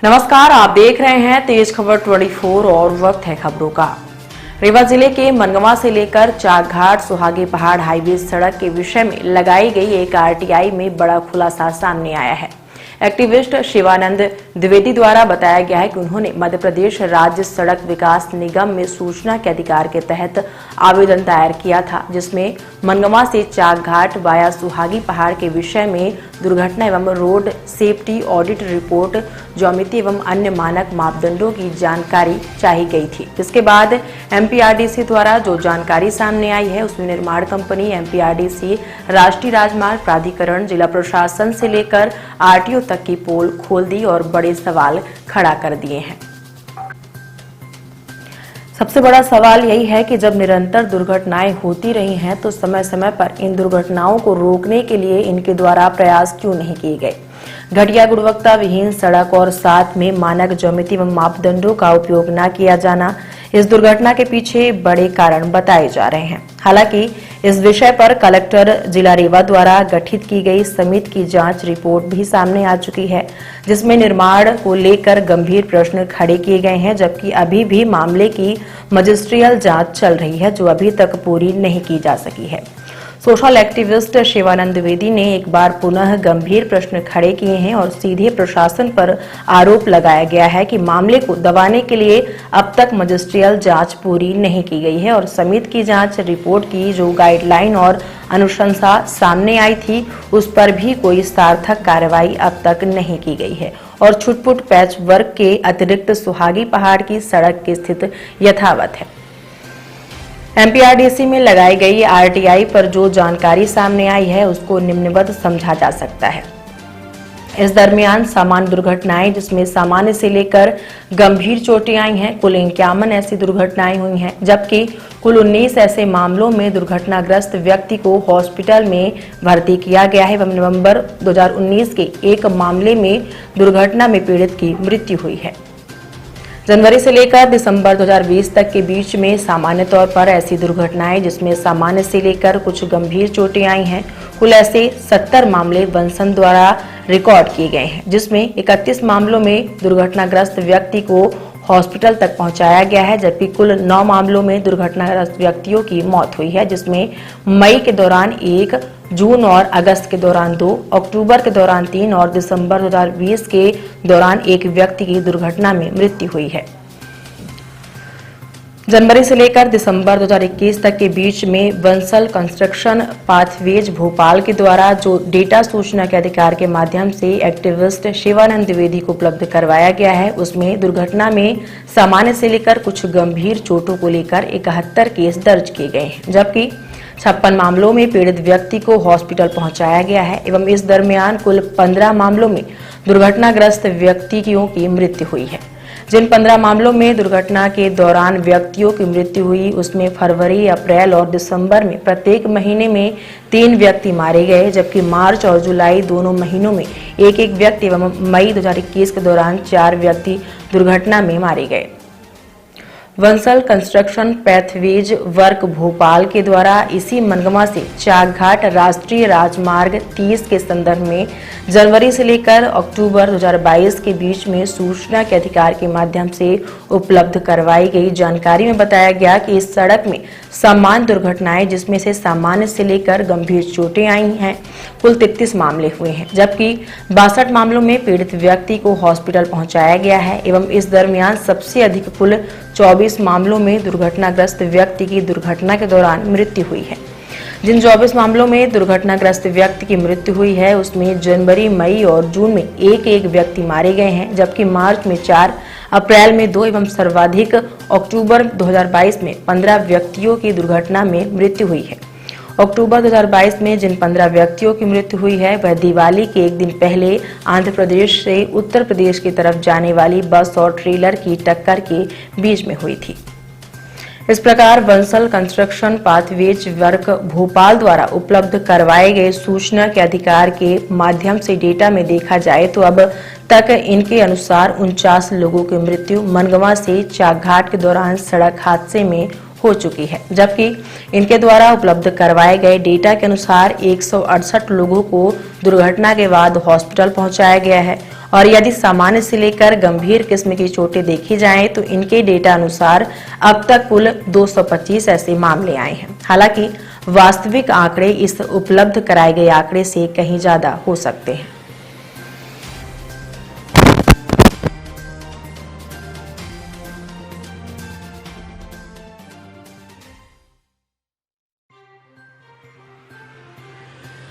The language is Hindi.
नमस्कार, आप देख रहे हैं तेज खबर 24 और वक्त है खबरों का। रीवा जिले के मनगवा से लेकर चाकघाट सुहागी पहाड़ हाईवे सड़क के विषय में लगाई गई एक आरटीआई में बड़ा खुलासा सामने आया है। एक्टिविस्ट शिवानंद द्विवेदी द्वारा बताया गया है कि उन्होंने मध्य प्रदेश राज्य सड़क विकास निगम में सूचना के अधिकार के तहत आवेदन दायर किया था, जिसमें मनगवा से चाकघाट वाया सुहागी पहाड़ के विषय में दुर्घटना एवं रोड सेफ्टी ऑडिट रिपोर्ट, ज्यामिति एवं अन्य मानक मापदंडों की जानकारी चाहिए गई थी। जिसके बाद एमपीआरडीसी द्वारा जो जानकारी सामने आई है उसमें निर्माण कंपनी, एमपीआरडीसी, राष्ट्रीय राजमार्ग प्राधिकरण, जिला प्रशासन से लेकर आरटीओ तक की पोल खोल दी और बड़े सवाल खड़ा कर दिए हैं। सबसे बड़ा सवाल यही है कि जब निरंतर दुर्घटनाएं होती रही हैं तो समय समय पर इन दुर्घटनाओं को रोकने के लिए इनके द्वारा प्रयास क्यों नहीं किए गए। घटिया गुणवत्ता विहीन सड़क और साथ में मानक ज्यामिति एवं मापदंडों का उपयोग न किया जाना इस दुर्घटना के पीछे बड़े कारण बताए जा रहे हैं। हालांकि इस विषय पर कलेक्टर जिला रीवा द्वारा गठित की गई समिति की जांच रिपोर्ट भी सामने आ चुकी है, जिसमें निर्माण को लेकर गंभीर प्रश्न खड़े किए गए हैं, जबकि अभी भी मामले की मजिस्ट्रियल जांच चल रही है जो अभी तक पूरी नहीं की जा सकी है। सोशल एक्टिविस्ट शिवानंद द्विवेदी ने एक बार पुनः गंभीर प्रश्न खड़े किए हैं और सीधे प्रशासन पर आरोप लगाया गया है कि मामले को दबाने के लिए अब तक मजिस्ट्रियल जांच पूरी नहीं की गई है और समिति की जांच रिपोर्ट की जो गाइडलाइन और अनुशंसा सामने आई थी उस पर भी कोई सार्थक कार्रवाई अब तक नहीं की गई है और छुटपुट पैच वर्क के अतिरिक्त सुहागी पहाड़ की सड़क की स्थिति यथावत है। एमपीआरडीसी में लगाई गई आरटीआई पर जो जानकारी सामने आई है उसको निम्नवत समझा जा सकता है। इस दरमियान सामान्य दुर्घटनाएं जिसमें सामान्य से लेकर गंभीर चोटें आई हैं, कुल 51 ऐसी दुर्घटनाएं हुई हैं, जबकि कुल 19 ऐसे मामलों में दुर्घटनाग्रस्त व्यक्ति को हॉस्पिटल में भर्ती किया गया है एवं नवंबर 2019 के एक मामले में दुर्घटना में पीड़ित की मृत्यु हुई है। जनवरी से लेकर दिसंबर 2020 तक के बीच में सामान्य तौर पर ऐसी दुर्घटनाएं जिसमें सामान्य से लेकर कुछ गंभीर चोटें आई हैं, कुल ऐसे 70 मामले वंसन द्वारा रिकॉर्ड किए गए हैं, जिसमें 31 मामलों में दुर्घटनाग्रस्त व्यक्ति को हॉस्पिटल तक पहुंचाया गया है, जबकि कुल 9 मामलों में दुर्घटनाग्रस्त व्यक्तियों की मौत हुई है, जिसमें मई के दौरान 1, जून और अगस्त के दौरान 2, अक्टूबर के दौरान 3 और दिसंबर 2020 के दौरान 1 व्यक्ति की दुर्घटना में मृत्यु हुई है। जनवरी से लेकर दिसंबर 2021 तक के बीच में वंसल कंस्ट्रक्शन पाथवेज भोपाल के द्वारा जो डेटा सूचना के अधिकार के माध्यम से एक्टिविस्ट शिवानंद द्विवेदी को उपलब्ध करवाया गया है उसमें दुर्घटना में सामान्य से लेकर कुछ गंभीर चोटों को लेकर 71 केस दर्ज किए गए हैं, जबकि 56 मामलों में पीड़ित व्यक्ति को हॉस्पिटल पहुंचाया गया है एवं इस दरमियान कुल 15 मामलों में दुर्घटनाग्रस्त व्यक्तियों की मृत्यु हुई है। जिन 15 मामलों में दुर्घटना के दौरान व्यक्तियों की मृत्यु हुई उसमें फरवरी, अप्रैल और दिसंबर में प्रत्येक महीने में 3 व्यक्ति मारे गए, जबकि मार्च और जुलाई दोनों महीनों में एक व्यक्ति एवं मई 2021 के दौरान 4 व्यक्ति दुर्घटना में मारे गए। वंसल कंस्ट्रक्शन पैथवेज वर्क भोपाल के द्वारा इसी मनगवा से चाकघाट राष्ट्रीय राजमार्ग 30 के संदर्भ में जनवरी से लेकर अक्टूबर 2022 के बीच में सूचना के अधिकार के माध्यम से उपलब्ध करवाई गई जानकारी में बताया गया कि इस सड़क में सामान्य दुर्घटनाएं जिसमें से सामान्य से लेकर गंभीर चोटें आई हैं, कुल 33 मामले हुए हैं, जबकि 62 मामलों में पीड़ित व्यक्ति को हॉस्पिटल पहुंचाया गया है एवं इस दरमियान सबसे अधिक कुल 24 मामलों में दुर्घटनाग्रस्त व्यक्ति की दुर्घटना के दौरान मृत्यु हुई है। जिन 24 मामलों में दुर्घटनाग्रस्त व्यक्ति की मृत्यु हुई है उसमें जनवरी, मई और जून में एक व्यक्ति मारे गए हैं, जबकि मार्च में 4, अप्रैल में 2 एवं सर्वाधिक अक्टूबर 2022 में 15 व्यक्तियों की दुर्घटना में मृत्यु हुई है। अक्टूबर 2022 में जिन 15 व्यक्तियों की मृत्यु हुई है वह दिवाली के एक दिन पहले आंध्र प्रदेश से उत्तर प्रदेश की तरफ जाने वाली बस और ट्रेलर की टक्कर के बीच में हुई थी। इस प्रकार वंसल कंस्ट्रक्शन पाथवेज वर्क भोपाल द्वारा उपलब्ध करवाए गए सूचना के अधिकार के माध्यम से डेटा में देखा जाए तो अब तक इनके अनुसार 49 लोगों की मृत्यु मनगवा से चाकघाट के दौरान सड़क हादसे में हो चुकी है, जबकि इनके द्वारा उपलब्ध करवाए गए डेटा के अनुसार 168 लोगों को दुर्घटना के बाद हॉस्पिटल पहुंचाया गया है और यदि सामान्य से लेकर गंभीर किस्म की चोटें देखी जाएं तो इनके डेटा अनुसार अब तक कुल 225 ऐसे मामले आए हैं। हालांकि वास्तविक आंकड़े इस उपलब्ध कराए गए आंकड़े से कहीं ज्यादा हो सकते हैं।